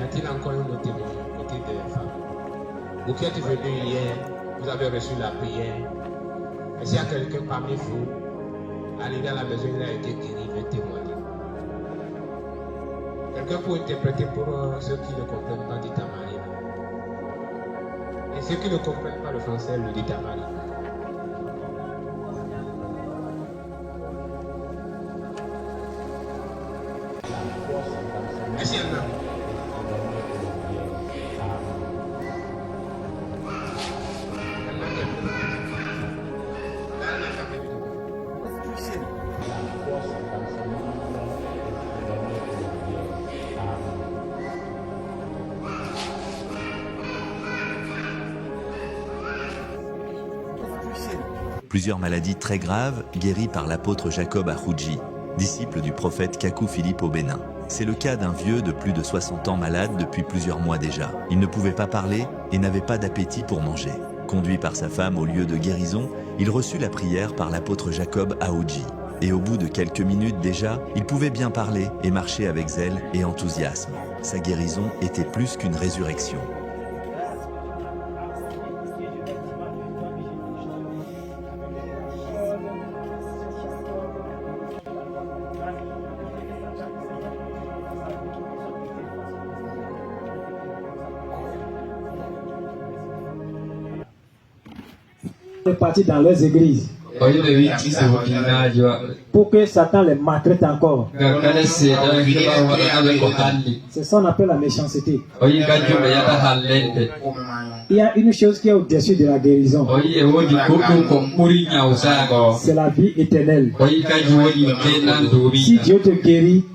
a-t-il encore une autre côté des femmes? Vous qui êtes venus hier, vous avez reçu la prière. Est-ce qu'il y a quelqu'un parmi vous, arrivé à la maison, il a été guéri, il veut témoigner? Quelqu'un pour interpréter pour ceux qui ne comprennent pas du tamari. Et ceux qui ne comprennent pas le français, le dit tamari. Est-ce qu'il y en a? Plusieurs maladies très graves guéries par l'apôtre Jacob Ahouji, disciple du prophète Kakou Philippe au Bénin. C'est le cas d'un vieux de plus de 60 ans malade depuis plusieurs mois déjà. Il ne pouvait pas parler et n'avait pas d'appétit pour manger. Conduit par sa femme au lieu de guérison, il reçut la prière par l'apôtre Jacob Ahouji. Et au bout de quelques minutes déjà, il pouvait bien parler et marcher avec zèle et enthousiasme. Sa guérison était plus qu'une résurrection. Partis dans leurs églises pour que Satan les maltraite encore. C'est ça qu'on appelle la méchanceté. Il y a une chose qui est au-dessus de la guérison. C'est la vie éternelle. Si Dieu te guérit,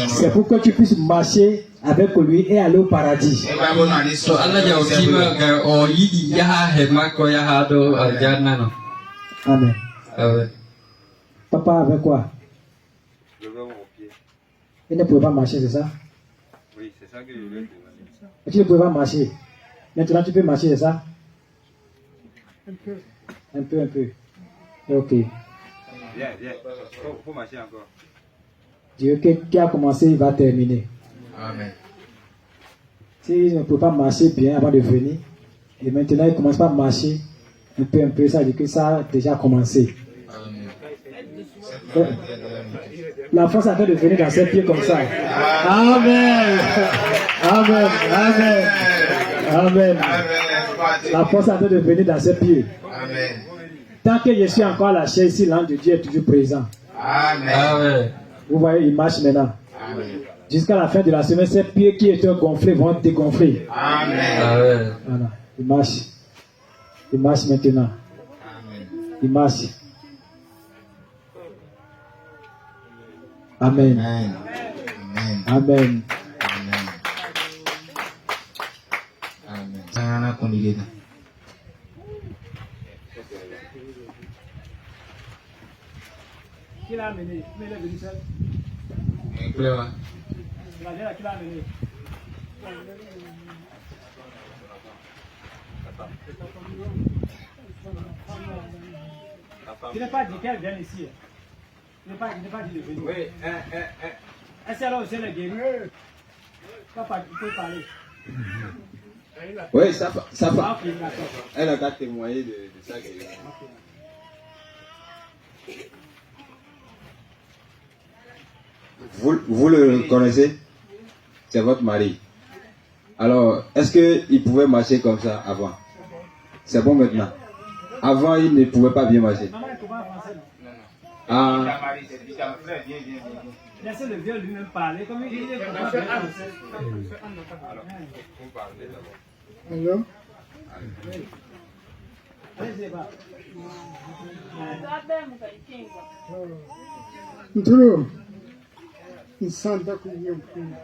c'est pour que tu puisses marcher avec lui et aller au paradis. Amen. Papa avec quoi? Il ne pouvait pas marcher, c'est ça? Oui, c'est ça que je voulais dire. Tu ne pouvais pas marcher. Maintenant tu peux marcher, c'est ça? Un peu. Ok. Viens. Faut marcher encore. Dieu qui a commencé, il va terminer. Amen. S'il ne peut pas marcher bien avant de venir, et maintenant il commence pas à marcher un peu, ça veut dire que ça a déjà commencé. Donc, la force a fait de venir dans ses pieds comme ça. Amen. La force a fait de venir dans ses pieds. Amen. Tant que je suis encore à la chair ici, l'ange de Dieu est toujours présent. Amen. Vous voyez, il marche maintenant. Amen. Jusqu'à la fin de la semaine, ces pieds qui étaient gonflés vont dégonfler. Amen. Voilà. Il marche. Il marche maintenant. Il marche. Amen. Amen. Qui l'a amené? Qui l'a venu seul? Qui l'a amené? Tu n'as pas dit qu'elle vient ici. Tu n'as pas dit de venir. Oui, Est-ce qu'elle a aussi la guérie? Papa, tu peux parler. oui, ça va. Ok, d'accord. Elle a qu'à témoigner de ça. Vous le connaissez? C'est votre mari. Alors, est-ce qu'il pouvait marcher comme ça avant? C'est bon maintenant. Avant, il ne pouvait pas bien marcher. Maman, il ne peut pas avancer. Ah. Laissez le vieux lui-même parler. Comme il est comme ça. Allô? Allez-y, va. Ntulu. Nsanda kuye mpunga.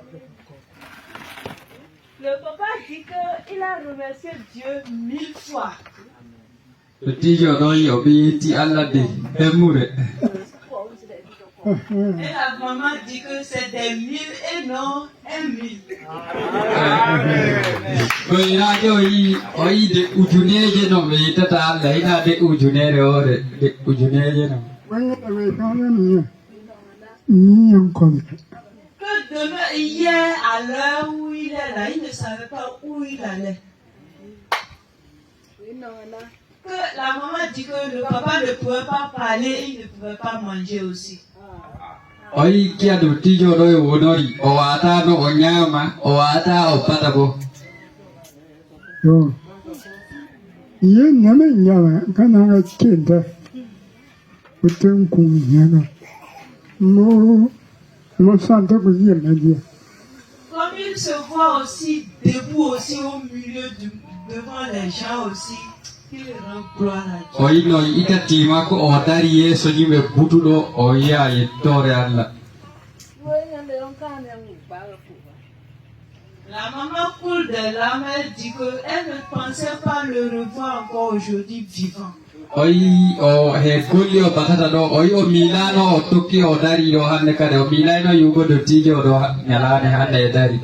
Le papa dit qu'il a remercié Dieu 1000 fois. Et la maman dit que c'est des 1000 et non 1000. Wanya awekana niye. Niye nkome. Que Demain, hier, à l'heure où il est là, il ne savait pas où il allait. Que la maman dit que le papa ne pouvait pas parler, il ne pouvait pas manger aussi. Oi kia du tijo doi wonori o ata no onyama o ata o patabo. Yo. Ye nyame nyama kana ga kenda. Utem ku nyama. Mo santa ku ye media. Comme il se voit aussi debout aussi au milieu devant les gens aussi, il rend gloire à Dieu. Oi no ita tima ko o dari yeso ni me butudo o ya ye tore alla. La maman coule des larmes, elle dit qu'elle ne pensait pas le revoir encore aujourd'hui vivant. Oi o he kulli o batata do oi o milano o tukki o dari do hanne kade o milano yugo do tijo do nyalane hanne dari.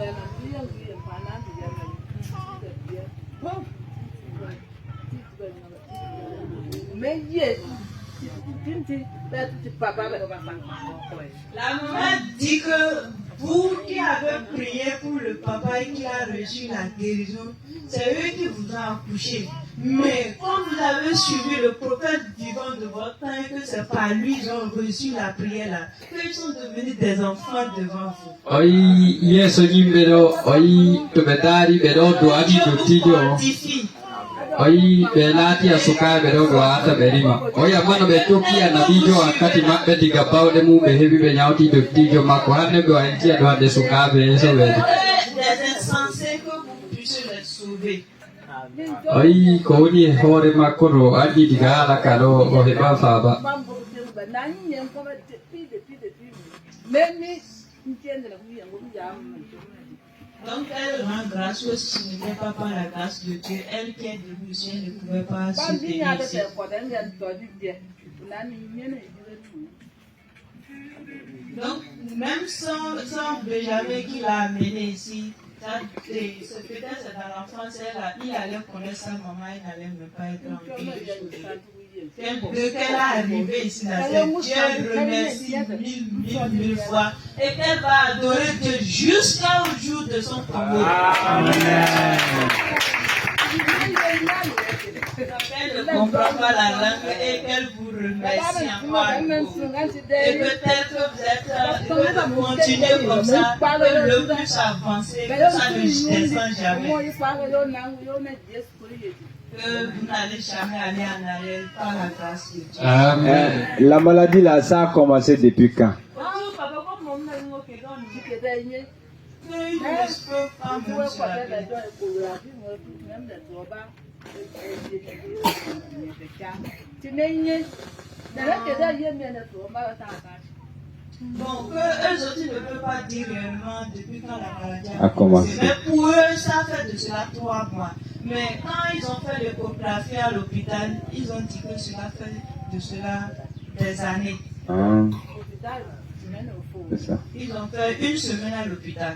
La maman dit que vous qui avez prié pour le papa et qui a reçu la guérison, c'est eux qui vous ont accouché. Mais quand vous avez suivi le prophète vivant de votre temps et que c'est par lui qu'ils ont reçu la prière là, qu'ils sont devenus des enfants devant vous. Oi yeso ni bedo oi to bedari bedo do abi do tijo. Oi belati asuka bedo do ata berima. Oi amano betoki anabijo akati mabbe diga bawde mu be hebi be nyauti do tijo mako hanne go anti do ade suka be so be. Des insensés que vous puissiez les sauver. Oi ko ni hore makoro adi diga ala kalo o heba faba. Donc elle rend grâce que ce n'était pas par la grâce de Dieu. Elle qui est debout, si elle ne pouvait pas se tenir ici. Donc même sans Benjamin qui l'a amené ici, c'est peut-être dans l'enfance, il allait connaître sa maman, il n'allait même pas être en vie. Qu'elle est arrivée ici, Dieu remercie mille fois et qu'elle va adorer Dieu jusqu'au jour de son tombeau. Elle ne comprend pas la langue et qu'elle vous remercie encore. Et peut-être que vous êtes continuer comme ça, que le plus avancé, que ça ne descend jamais. Que vous n'allez jamais aller en arrière par la grâce de Dieu. Amen. La maladie là, ça a commencé depuis quand? Bon, eux autres ne peuvent pas dire réellement depuis quand la maladie A commencé. Mais pour eux, ça fait de cela 3 mois. Mais quand ils ont fait l'échographie à l'hôpital, ils ont dit que cela fait de cela des années. Ah, c'est ça. Ils ont fait 1 semaine à l'hôpital.